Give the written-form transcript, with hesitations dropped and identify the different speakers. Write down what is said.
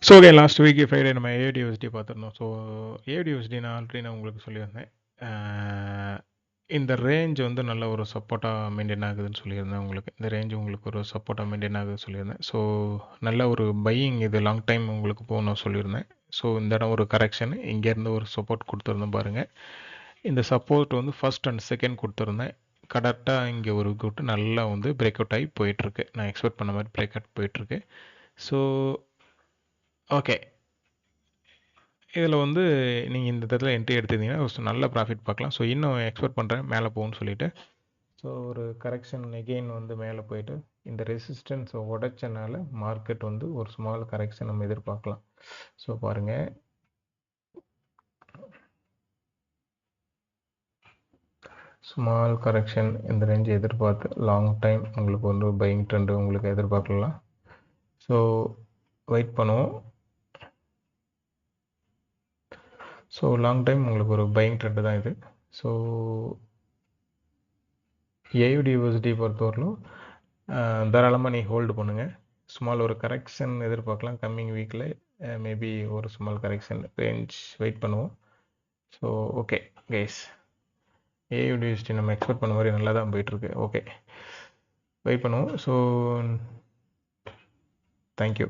Speaker 1: So okay, last week Friday நம்ம ஏடியூஎஸ்டி பார்த்துருந்தோம். So ஏடியூஎஸ்டி நான் உங்களுக்கு சொல்லியிருந்தேன். இந்த ரேஞ்ச் வந்து நல்ல ஒரு சப்போர்ட்டாக மெயின்டைன் ஆகுதுன்னு சொல்லியிருந்தேன் உங்களுக்கு. இந்த ரேஞ்ச் உங்களுக்கு ஒரு சப்போர்ட்டாக மெயின்டைன் ஆகுதுன்னு சொல்லியிருந்தேன். ஸோ நல்ல ஒரு பையிங் இது லாங் டைம் உங்களுக்கு போகணும்னு சொல்லியிருந்தேன். ஸோ இந்த இடம் ஒரு கரெக்ஷன், இங்கேருந்து ஒரு சப்போர்ட் கொடுத்துருந்தேன் பாருங்கள். இந்த சப்போர்ட் வந்து ஃபர்ஸ்ட் அண்ட் செகண்ட் கொடுத்துருந்தேன். கரெக்டாக இங்கே ஒரு குட் நல்லா வந்து பிரேக் அவுட் ஆகி போயிட்டுருக்கு. நான் எக்ஸ்பெக்ட் பண்ண மாதிரி பிரேக் அவுட் போயிட்டுருக்கு. ஸோ ஓகே, இதில் வந்து நீங்கள் இந்த இடத்துல என்ட்ரி எடுத்திருந்தீங்கன்னா நல்ல ப்ராஃபிட் பார்க்கலாம். ஸோ இன்னும் எக்ஸ்பெக்ட் பண்ணுறேன் மேலே போகும்னு சொல்லிட்டு. ஸோ ஒரு கரெக்ஷன் எகெயின் வந்து மேலே போயிட்டு இந்த ரெசிஸ்டன்ஸை உடைச்சனால மார்க்கெட் வந்து ஒரு ஸ்மால் கரெக்ஷன் நம்ம எதிர்பார்க்கலாம். ஸோ பாருங்கள், ஸ்மால் கரெக்ஷன் இந்த ரேஞ்சு எதிர்பார்த்து லாங் டைம் உங்களுக்கு வந்து பையிங் ட்ரெண்டு உங்களுக்கு எதிர்பார்க்கலாம். ஸோ வெயிட் பண்ணுவோம். ஸோ லாங் டைம் உங்களுக்கு ஒரு பையிங் ட்ரெண்டு தான் இது. ஸோ ஏயுடியூஎஸ்டி பொறுத்தவரையிலும் தாராளமாக நீ ஹோல்டு பண்ணுங்கள். ஸ்மால் ஒரு கரெக்ஷன் எதிர்பார்க்கலாம் கம்மிங் வீக்கில். மேபி ஒரு ஸ்மால் கரெக்ஷன் ரேஞ்ச் வெயிட் பண்ணுவோம். ஸோ ஓகே கைஸ், ஏயுடியூஎஸ்டி நம்ம எக்ஸ்பெக்ட் பண்ண மாதிரி நல்லா தான் போயிட்டுருக்கு. ஓகே, வெயிட் பண்ணுவோம். So thank you.